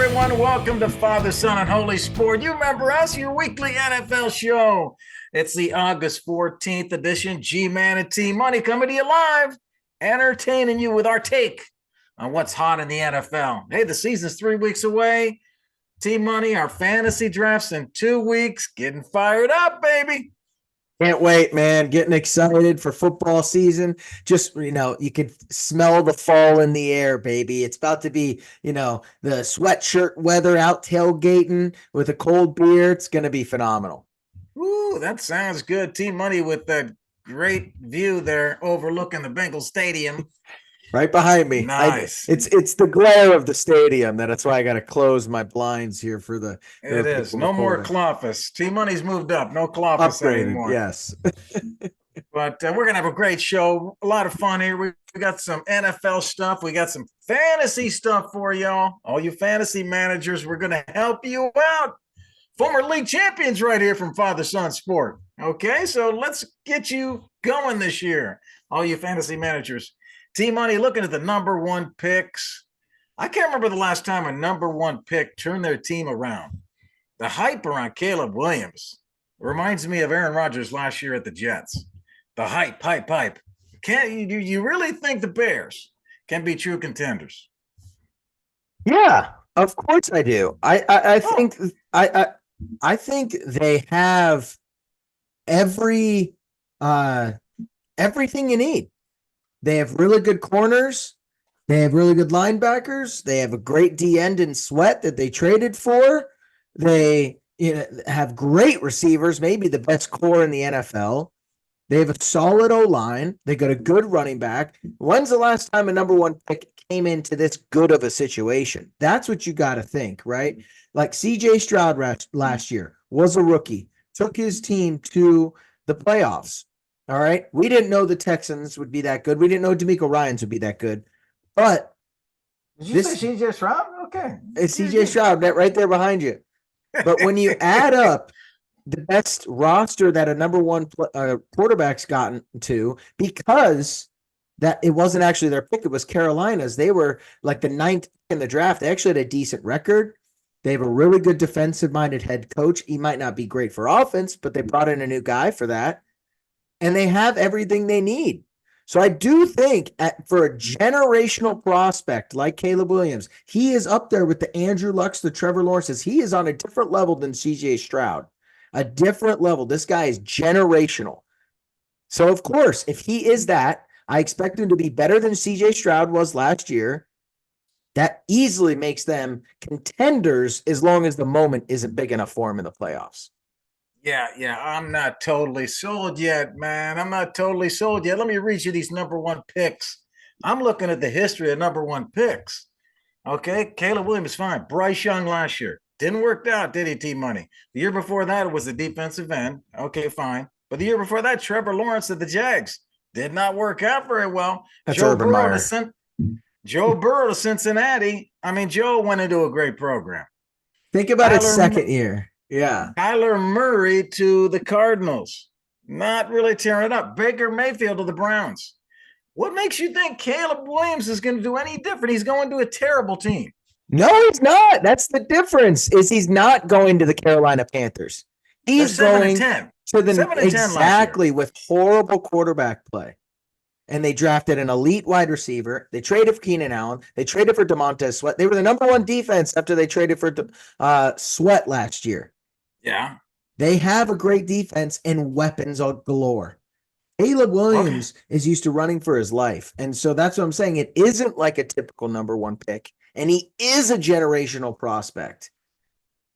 everyone. Welcome to Father, Son, and Holy Sport. You remember us, your weekly NFL show. It's the August 14th edition. G-Man and T-Money coming to you live, entertaining you with our take on what's hot in the NFL. Hey, the season's 3 weeks away. T-Money, our fantasy drafts in 2 weeks. Getting fired up, baby. Can't wait, man. Getting excited for football season. Just, you can smell the fall in the air, baby. It's about to be, the sweatshirt weather out tailgating with a cold beer. It's going to be phenomenal. Ooh, that sounds good. T-Money with that great view there overlooking the Bengals Stadium. Right behind me. Nice. It's the glare of the stadium. That's why I got to close my blinds here for the. It is. No more Clofus. T-Money's moved up. No Clofus anymore. Yes. But we're going to have a great show. A lot of fun here. We got some NFL stuff. We got some fantasy stuff for y'all. All you fantasy managers, we're going to help you out. Former league champions right here from Father Son Sport. Okay, so let's get you going this year. All you fantasy managers. T-Money looking at the number one picks. I can't remember the last time a number one pick turned their team around. The hype around Caleb Williams reminds me of Aaron Rodgers last year at the Jets. The hype. Can't you really think the Bears can be true contenders? Yeah, of course I do. I think they have everything you need. They have really good corners. They have really good linebackers. They have a great D end in Sweat that they traded for. They have great receivers, maybe the best core in the NFL. They have a solid O-line. They got a good running back. When's the last time a number one pick came into this good of a situation? That's what you got to think, right? Like C.J. Stroud last year was a rookie, took his team to the playoffs. All right. We didn't know the Texans would be that good. We didn't know D'Amico Ryans would be that good. But did you say C.J. Stroud? Okay. It's C.J. Stroud right there behind you. But when you add up the best roster that a number one quarterback's gotten to, because that it wasn't actually their pick, it was Carolina's. They were like the 9th in the draft. They actually had a decent record. They have a really good defensive-minded head coach. He might not be great for offense, but they brought in a new guy for that. And they have everything they need. So I do think for a generational prospect like Caleb Williams, he is up there with the Andrew Lucks, the Trevor Lawrences. He is on a different level than C.J. Stroud. A different level. This guy is generational. So, of course, if he is that, I expect him to be better than C.J. Stroud was last year. That easily makes them contenders as long as the moment isn't big enough for him in the playoffs. Yeah. I'm not totally sold yet, man. I'm not totally sold yet. Let me read you these number one picks. I'm looking at the history of number one picks. Okay, Caleb Williams, fine. Bryce Young last year. Didn't work out, did he, T-Money? The year before that, it was the defensive end. Okay, fine. But the year before that, Trevor Lawrence at the Jags. Did not work out very well. That's Urban Meyer. Joe Burrow to Cincinnati. I mean, Joe went into a great program. Think about his second year. Yeah. Kyler Murray to the Cardinals. Not really tearing it up. Baker Mayfield to the Browns. What makes you think Caleb Williams is going to do any different? He's going to a terrible team. No, he's not. That's the difference. Is he's not going to the Carolina Panthers. He's going to the exactly with horrible quarterback play. And they drafted an elite wide receiver. They traded for Keenan Allen. They traded for DeMontez Sweat. They were the number one defense after they traded for Sweat last year. Yeah. They have a great defense and weapons galore. Caleb Williams is used to running for his life. And so that's what I'm saying. It isn't like a typical number one pick. And he is a generational prospect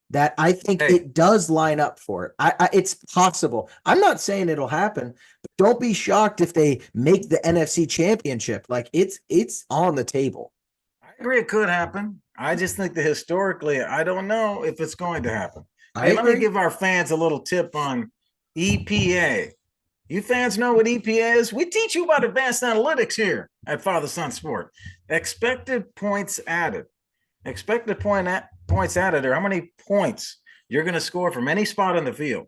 that I think it does line up for it. It's possible. I'm not saying it'll happen, but don't be shocked if they make the NFC Championship. Like it's on the table. I agree it could happen. I just think that historically, I don't know if it's going to happen. Hey, let me give our fans a little tip on EPA. You fans know what EPA is? We teach you about advanced analytics here at Father Son Sport. Expected points added. Expected points added are how many points you're going to score from any spot on the field.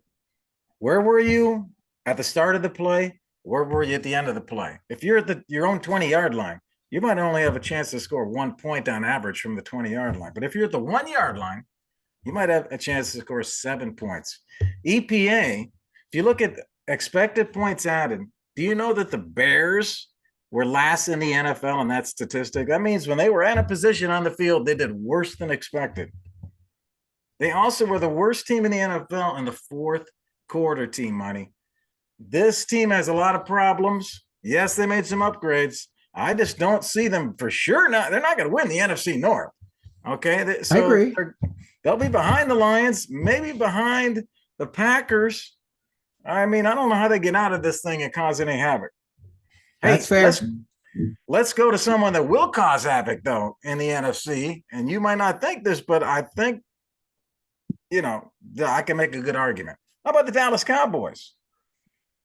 Where were you at the start of the play? Where were you at the end of the play? If you're at your own 20-yard line, you might only have a chance to score 1 point on average from the 20-yard line. But if you're at the 1-yard line, you might have a chance to score 7 points. EPA, if you look at expected points added, do you know that the Bears were last in the NFL in that statistic? That means when they were in a position on the field, they did worse than expected. They also were the worst team in the NFL in the fourth quarter, team money. This team has a lot of problems. Yes, they made some upgrades. I just don't see them for sure. They're not going to win the NFC North. Okay, so I agree. They'll be behind the Lions, maybe behind the Packers. I mean, I don't know how they get out of this thing and cause any havoc. That's fair. Let's go to someone that will cause havoc, though, in the NFC. And you might not think this, but I think, I can make a good argument. How about the Dallas Cowboys?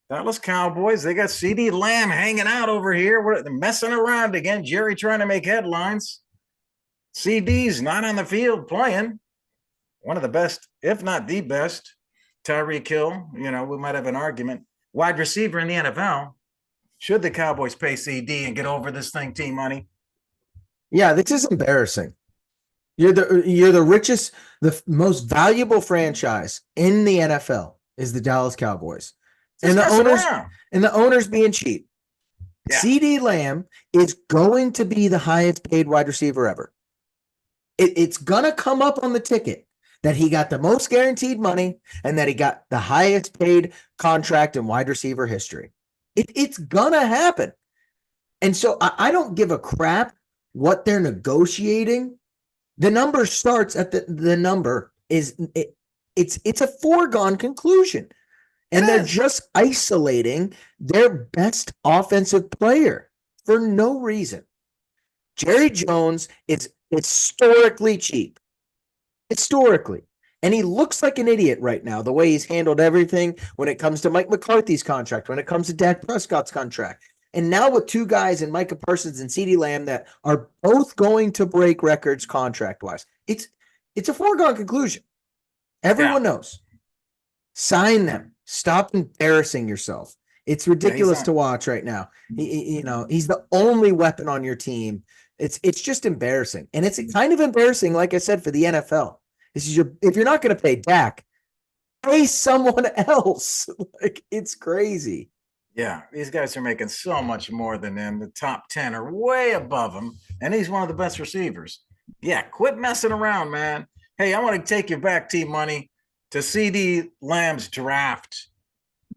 Dallas Cowboys, they got Ceedee Lamb hanging out over here. They're messing around again. Jerry trying to make headlines. CD's not on the field playing. One of the best, if not the best. Tyreek Hill, we might have an argument. Wide receiver in the NFL. Should the Cowboys pay CD and get over this thing, team money? Yeah, this is embarrassing. You're the richest, the most valuable franchise in the NFL is the Dallas Cowboys. And the owners being cheap. Yeah. CeeDee Lamb is going to be the highest paid wide receiver ever. It's gonna come up on the ticket that he got the most guaranteed money and that he got the highest paid contract in wide receiver history. It's gonna happen. And so I don't give a crap what they're negotiating. The number starts at the number is it's a foregone conclusion. And they're just isolating their best offensive player for no reason. Jerry Jones is historically cheap. Historically. And he looks like an idiot right now, the way he's handled everything when it comes to Mike McCarthy's contract, when it comes to Dak Prescott's contract. And now with two guys in Micah Parsons and CeeDee Lamb that are both going to break records contract-wise. It's a foregone conclusion. Everyone knows. Sign them. Stop embarrassing yourself. It's ridiculous to watch right now. He's the only weapon on your team. It's just embarrassing. And it's kind of embarrassing, like I said, for the NFL. If you're not going to pay Dak, pay someone else. It's crazy. Yeah, these guys are making so much more than him. The top 10 are way above him, and he's one of the best receivers. Yeah, quit messing around, man. Hey, I want to take you back, Team Money, to CeeDee Lamb's draft.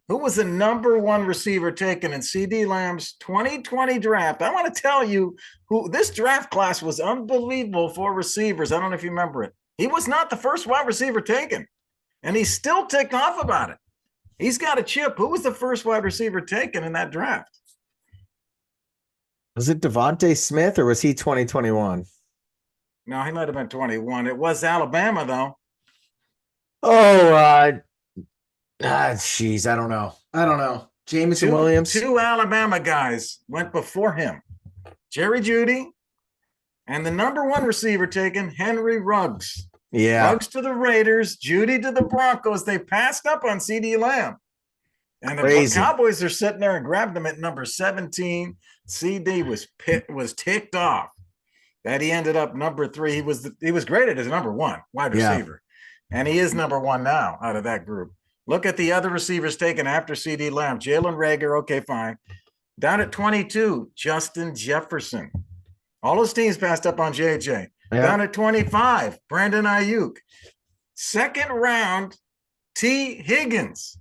Who was the number one receiver taken in CeeDee Lamb's 2020 draft? I want to tell you who this draft class was unbelievable for receivers. I don't know if you remember it. He was not the first wide receiver taken, and he's still ticked off about it. He's got a chip. Who was the first wide receiver taken in that draft? Was it Devontae Smith or was he 2021? No, he might have been 21. It was Alabama, though. Oh, jeez, I don't know. Jameson Williams. Two Alabama guys went before him. Jerry Jeudy and the number one receiver taken, Henry Ruggs. Yeah. Ruggs to the Raiders, Jeudy to the Broncos. They passed up on CeeDee Lamb. And the Cowboys are sitting there and grabbed him at number 17. CeeDee was ticked off that he ended up number 3. He was graded as number 1 wide receiver. And he is number 1 now out of that group. Look at the other receivers taken after CeeDee Lamb. Jalen Reagor, okay, fine. Down at 22, Justin Jefferson. All those teams passed up on JJ. Yeah. Down at 25, Brandon Ayuk. Second round, T. Higgins.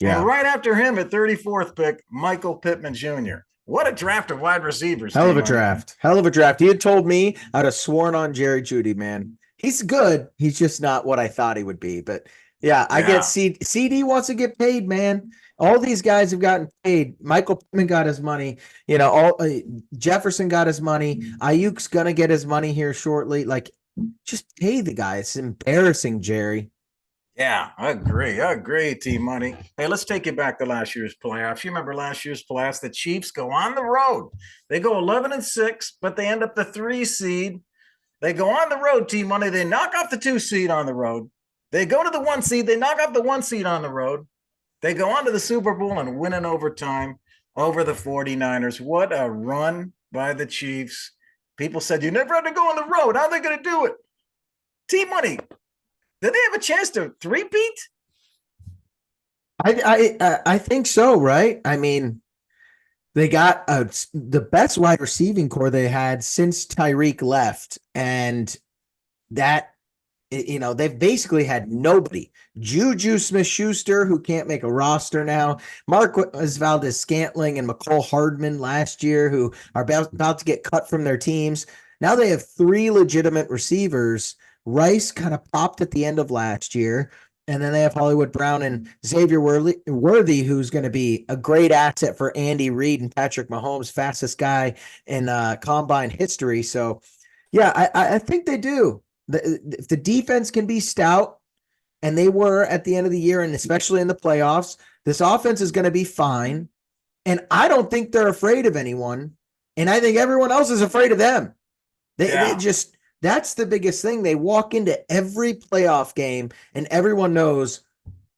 Yeah. And right after him at 34th pick, Michael Pittman Jr. What a draft of wide receivers. Hell of a draft. Hell of a draft. You had told me I'd have sworn on Jerry Jeudy, man. He's good. He's just not what I thought he would be. But yeah, I get CD wants to get paid, man. All these guys have gotten paid. Michael Pittman got his money. Jefferson got his money. Ayuk's gonna get his money here shortly. Just pay the guy. It's embarrassing, Jerry. Yeah, I agree, Team Money. Hey, let's take you back to last year's playoffs. You remember last year's playoffs? The Chiefs go on the road. They go 11-6, but they end up the 3 seed. They go on the road, Team Money. They knock off the 2 seed on the road. They go to the 1 seed. They knock off the 1 seed on the road. They go on to the Super Bowl and win in overtime over the 49ers. What a run by the Chiefs. People said, you never had to go on the road. How are they going to do it? T-Money, did they have a chance to three-peat? I think so, right? I mean, they got the best wide receiving core they had since Tyreek left, and that they've basically had nobody. Juju Smith-Schuster, who can't make a roster now. Marquez Valdez-Scantling and McCole Hardman last year, who are about to get cut from their teams. Now they have three legitimate receivers. Rice kind of popped at the end of last year. And then they have Hollywood Brown and Xavier Worthy, who's going to be a great asset for Andy Reid and Patrick Mahomes, fastest guy in combine history. So, yeah, I think they do. If the defense can be stout, and they were at the end of the year, and especially in the playoffs, this offense is going to be fine. And I don't think they're afraid of anyone. And I think everyone else is afraid of them. They just, that's the biggest thing. They walk into every playoff game and everyone knows,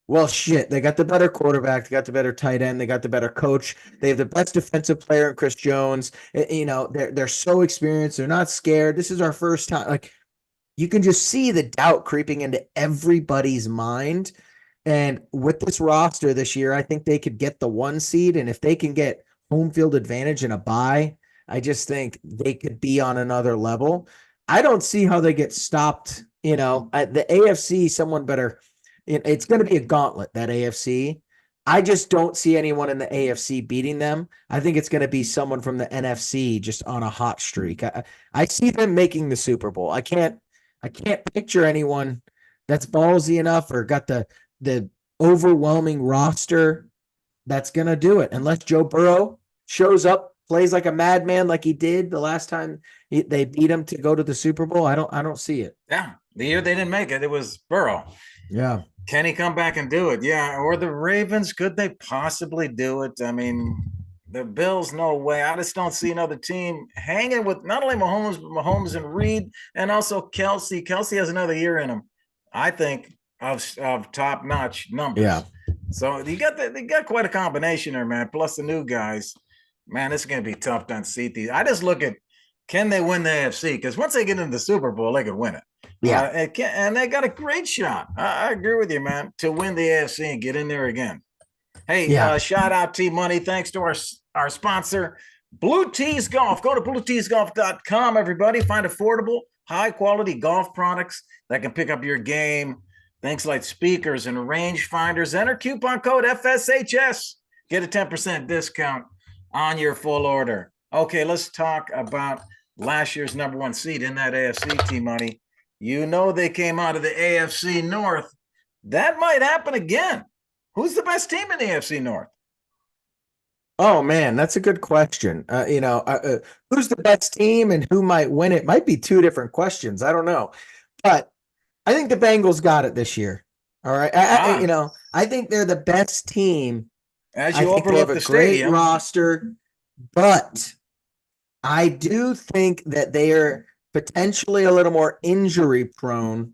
well, shit, they got the better quarterback. They got the better tight end. They got the better coach. They have the best defensive player in Chris Jones. They're so experienced. They're not scared. This is our first time. Like, you can just see the doubt creeping into everybody's mind. And with this roster this year, I think they could get the 1 seed. And if they can get home field advantage and a bye, I just think they could be on another level. I don't see how they get stopped. The AFC, someone better. It's going to be a gauntlet, that AFC. I just don't see anyone in the AFC beating them. I think it's going to be someone from the NFC just on a hot streak. I see them making the Super Bowl. I can't picture anyone that's ballsy enough or got the overwhelming roster that's going to do it. Unless Joe Burrow shows up, plays like a madman like he did the last time they beat him to go to the Super Bowl. I don't see it. Yeah, the year they didn't make it, it was Burrow. Yeah. Can he come back and do it? Yeah, or the Ravens, could they possibly do it? I mean, the Bills, no way. I just don't see another team hanging with not only Mahomes, but Mahomes and Reed, and also Kelsey. Kelsey has another year in him, I think, of top-notch numbers. Yeah. So they got quite a combination there, man. Plus the new guys. Man, this is going to be tough to unseat these. I just look at, can they win the AFC? Because once they get into the Super Bowl, they could win it. Yeah. And they got a great shot. I agree with you, man, to win the AFC and get in there again. Hey, shout out T-Money. Thanks to our sponsor, Blue Tees Golf. Go to blueteesgolf.com, everybody. Find affordable, high-quality golf products that can pick up your game. Things like speakers and range finders. Enter coupon code FSHS. Get a 10% discount on your full order. Okay, let's talk about last year's number 1 seed in that AFC, T-Money. They came out of the AFC North. That might happen again. Who's the best team in the AFC North? Oh, man, that's a good question. Who's the best team and who might win it might be 2 different questions. I don't know. But I think the Bengals got it this year. All right. I think they're the best team. As you overlook the stadium. Great roster, but I do think that they are potentially a little more injury prone,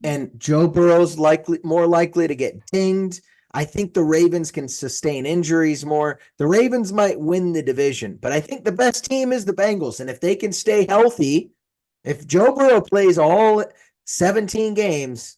and Joe Burrow's more likely to get dinged. I think the Ravens can sustain injuries more. The Ravens might win the division, but I think the best team is the Bengals. And if they can stay healthy, if Joe Burrow plays all 17 games,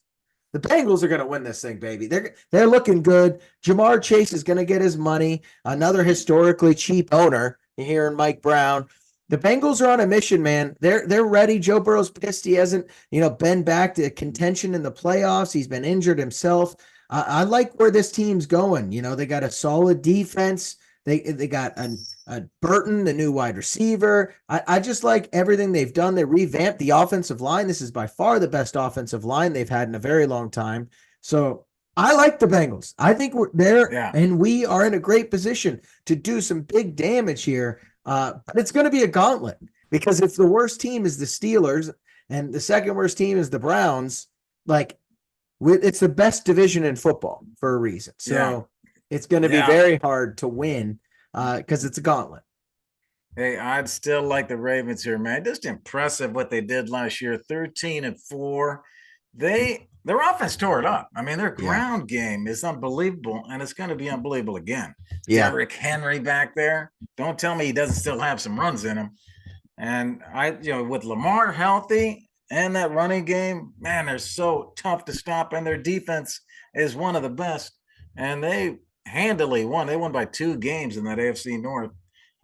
the Bengals are going to win this thing, baby. They're looking good. Jamar Chase is going to get his money. Another historically cheap owner here in Mike Brown. The Bengals are on a mission, man. They're ready. Joe Burrow's pissed he hasn't, been back to contention in the playoffs. He's been injured himself. I like where this team's going. They got a solid defense. They got a Burton, the new wide receiver. I just like everything they've done. They revamped the offensive line. This is by far the best offensive line they've had in a very long time. So I like the Bengals. I think we're there, and we are in a great position to do some big damage here. But it's going to be a gauntlet, because if the worst team is the Steelers and the second worst team is the Browns, it's the best division in football for a reason. So it's going to be very hard to win because it's a gauntlet. Hey, I'd still like the Ravens here, man. Just impressive what they did last year, 13-4. They Their offense tore it up. I mean, their Yeah. ground game is unbelievable, and it's going to be unbelievable again. Yeah. Derrick Henry back there. Don't tell me he doesn't still have some runs in him. And with Lamar healthy and that running game, man, they're so tough to stop, and their defense is one of the best. And they handily won. They won by 2 games in that AFC North.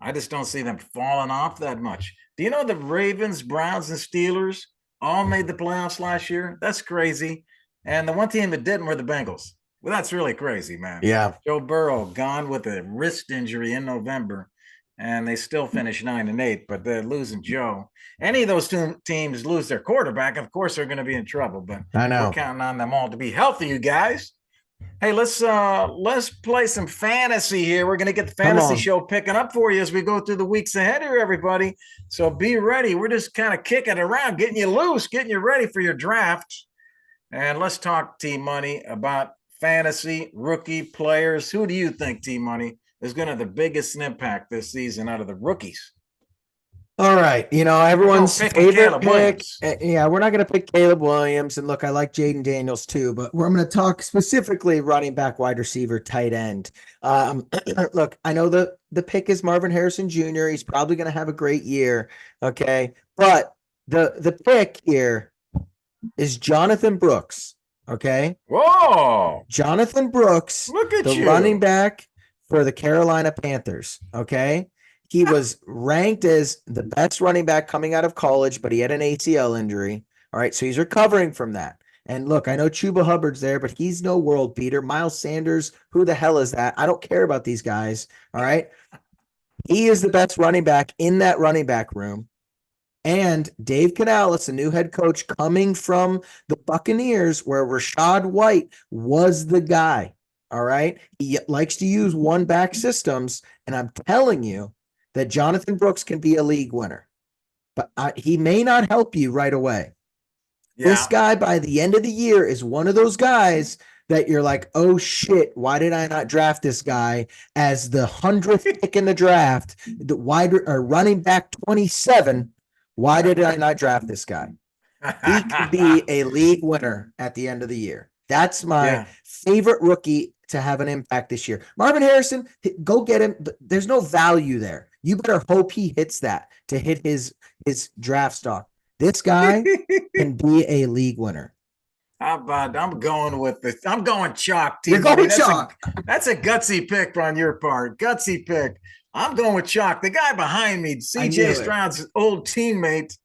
I just don't see them falling off that much. Do you know the Ravens, Browns, and Steelers all made the playoffs last year? That's crazy. And the one team that didn't were the Bengals. Well, that's really crazy, man. Yeah. Joe Burrow gone with a wrist injury in November, and they still finished 9-8, but they're losing Joe. Any of those 2 teams lose their quarterback, of course they're going to be in trouble. But I know. we're counting on them all to be healthy, you guys. Hey, let's play some fantasy here. We're going to get the fantasy show picking up for you as we go through the weeks ahead here, everybody. So be ready. We're just kind of kicking around, getting you loose, getting you ready for your draft. And let's talk, T-Money, about fantasy rookie players. Who do you think, T-Money, is going to have the biggest impact this season out of the rookies? All right. Everyone's favorite pick. Yeah, we're not going to pick Caleb Williams. And look, I like Jaden Daniels too, but I'm going to talk specifically running back, wide receiver, tight end. Look, I know the pick is Marvin Harrison Jr. He's probably going to have a great year. Okay. But the pick here is Jonathan Brooks. Okay. Whoa. Jonathan Brooks, look at the running back for the Carolina Panthers. Okay. He was ranked as the best running back coming out of college, but he had an ACL injury. All right, so he's recovering from that. And look, I know Chuba Hubbard's there, but he's no world beater. Miles Sanders, who the hell is that? I don't care about these guys. All right. He is the best running back in that running back room. And Dave Canales, a new head coach coming from the Buccaneers, where Rashad White was the guy. All right. He likes to use one back systems. And I'm telling you, that Jonathan Brooks can be a league winner, but he may not help you right away. Yeah. This guy, by the end of the year, is one of those guys that you're like, oh shit, why did I not draft this guy as the 100th pick in the draft, the running back 27? Why did I not draft this guy? He could be a league winner at the end of the year. That's my favorite rookie to have an impact this year. Marvin Harrison, go get him. There's no value there. You better hope he hits that to hit his draft stock. This guy can be a league winner. How about I'm going with this? I'm going chalk. You're going chalk. That's a gutsy pick on your part. Gutsy pick. I'm going with chalk. The guy behind me, CJ Stroud's old teammate.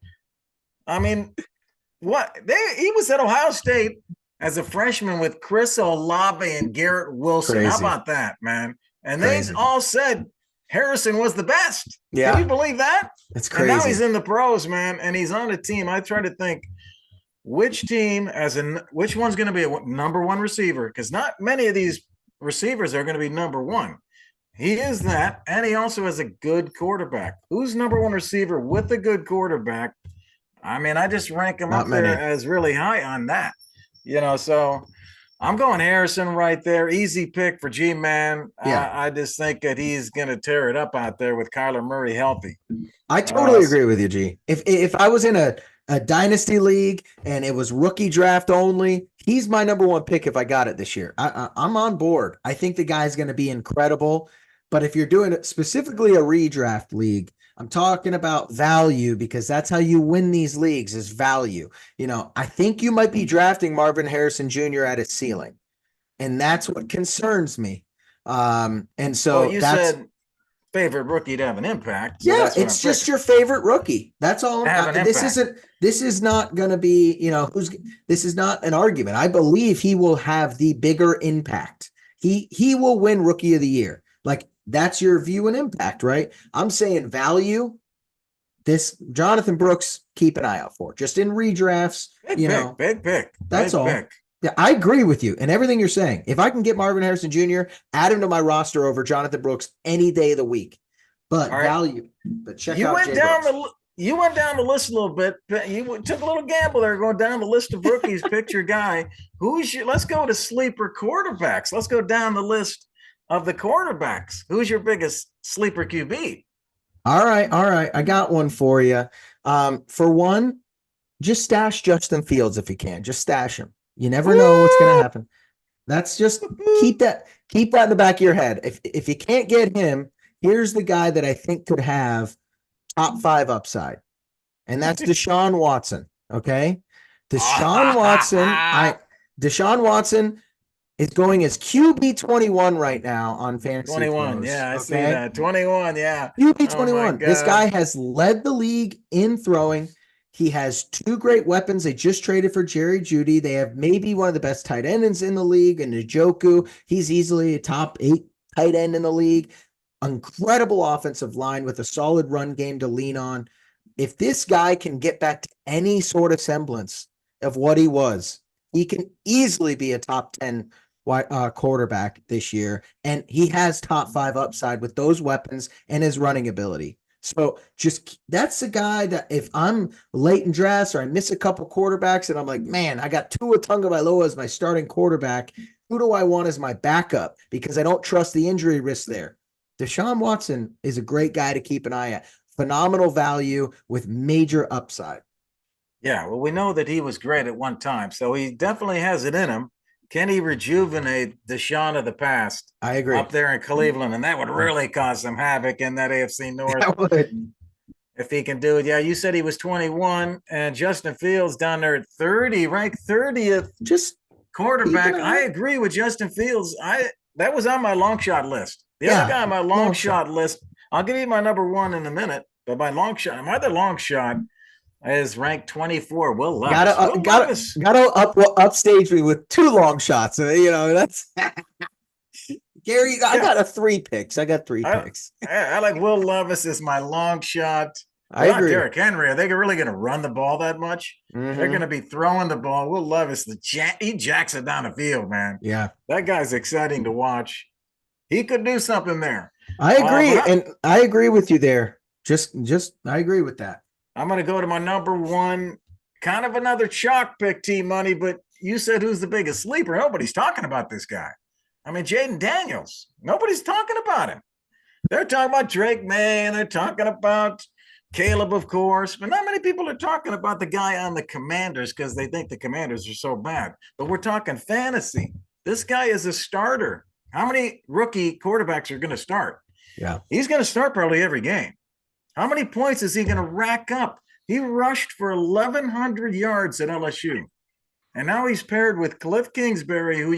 I mean, he was at Ohio State as a freshman with Chris Olave and Garrett Wilson. Crazy. How about that, man? And they all said Harrison was the best. Yeah. Can you believe that? That's crazy. And now he's in the pros, man, and he's on a team. I try to think which one's going to be a number 1 receiver, because not many of these receivers are going to be number 1. He is that, and he also has a good quarterback. Who's number 1 receiver with a good quarterback? I mean, I just rank him up there as really high on that. So I'm going Harrison right there. Easy pick for G-Man. Yeah. I just think that he's going to tear it up out there with Kyler Murray healthy. I totally agree with you, G. If I was in a dynasty league and it was rookie draft only, he's my number 1 pick if I got it this year. I'm on board. I think the guy's going to be incredible. But if you're doing it specifically a redraft league, I'm talking about value, because that's how you win these leagues is value. I think you might be drafting Marvin Harrison Jr. at his ceiling, and that's what concerns me. And so you said favorite rookie to have an impact. So yeah, it's just your favorite rookie. That's all. This is not going to be, this is not an argument. I believe he will have the bigger impact. He will win rookie of the year. Like, that's your view and impact, right? I'm saying value. This Jonathan Brooks, keep an eye out for. Just in redrafts, big pick. That's all. Yeah, I agree with you and everything you're saying. If I can get Marvin Harrison Jr., add him to my roster over Jonathan Brooks any day of the week. But value. But check out You went down the list a little bit. You took a little gamble there, going down the list of rookies. Picked your guy. Let's go to sleeper quarterbacks. Let's go down the list of the quarterbacks. Who's your biggest sleeper QB? All right. I got one for you. For one, just stash Justin Fields if you can. Just stash him. You never know what's going to happen. That's just keep that in the back of your head. If you can't get him, here's the guy that I think could have top 5 upside, and that's Deshaun Watson. Okay, Deshaun Watson is going as QB 21 right now on Fantasy 21. Pros. Yeah, I see Okay, that. 21. Yeah. QB Oh my 21. This guy God. has led the league in throwing. He has 2 great weapons. They just traded for Jerry Jeudy. They have maybe one of the best tight ends in the league, and Njoku. He's easily a top 8 tight end in the league. Incredible offensive line with a solid run game to lean on. If this guy can get back to any sort of semblance of what he was, he can easily be a top 10 quarterback this year. And he has top 5 upside with those weapons and his running ability. So just that's the guy that if I'm late in drafts or I miss a couple quarterbacks and I'm like, man, I got Tua Tagovailoa as my starting quarterback. Who do I want as my backup? Because I don't trust the injury risk there. Deshaun Watson is a great guy to keep an eye at. Phenomenal value with major upside. Yeah, well, we know that he was great at one time, so he definitely has it in him. Can he rejuvenate Deshaun of the past I agree. up there in Cleveland? And that would really cause some havoc in that AFC North. That would. If he can do it. Yeah, you said he was 21, and Justin Fields down there at 30, ranked 30th Just quarterback. I agree with Justin Fields. That was on my long shot list. The other guy on my long shot list, I'll give you my number 1 in a minute, but my other long shot is ranked 24. Will Levis. Gotta upstage me with 2 long shots. That's Gary. I got 3 picks. I got 3 picks. I like Will Levis as my long shot. I agree. Derrick Henry. Are they really going to run the ball that much? Mm-hmm. They're going to be throwing the ball. Will Levis, he jacks it down the field, man. Yeah, that guy's exciting to watch. He could do something there. I agree, and I agree with you there. Just I agree with that. I'm going to go to my number 1, kind of another chalk pick, T-Money, but you said who's the biggest sleeper? Nobody's talking about this guy. I mean, Jaden Daniels. Nobody's talking about him. They're talking about Drake May, and they're talking about Caleb, of course, but not many people are talking about the guy on the Commanders because they think the Commanders are so bad. But we're talking fantasy. This guy is a starter. How many rookie quarterbacks are going to start? Yeah. He's going to start probably every game. How many points is he going to rack up? He rushed for 1,100 yards at LSU. And now he's paired with Cliff Kingsbury, who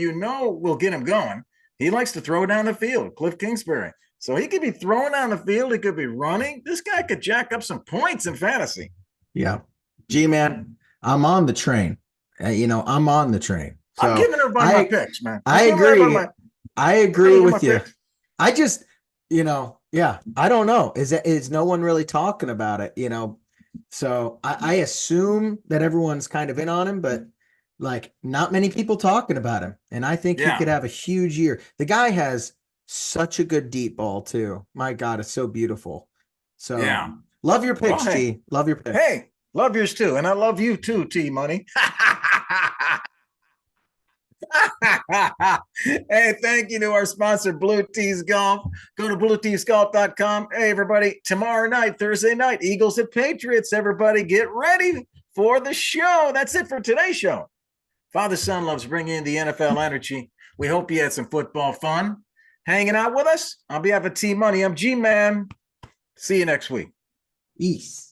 will get him going. He likes to throw down the field, Cliff Kingsbury. So he could be throwing down the field. He could be running. This guy could jack up some points in fantasy. Yeah. G-Man, I'm on the train. I'm on the train. So I'm giving everybody my picks, man. I agree with you. Picks. I just, I don't know. Is no one really talking about it, So I assume that everyone's kind of in on him, but like not many people talking about him. And I think he could have a huge year. The guy has such a good deep ball too. My God, it's so beautiful. So love your picks, G. Love your picks. Hey, love yours too. And I love you too, T-Money. Hey, thank you to our sponsor, Blue Tees Golf. Go to blueteesgolf.com. Hey, everybody, tomorrow night, Thursday night, Eagles at Patriots. Everybody get ready for the show. That's it for today's show. Father Son loves bringing in the NFL energy. We hope you had some football fun hanging out with us. On behalf of T-Money, I'm G-Man. See you next week. Peace.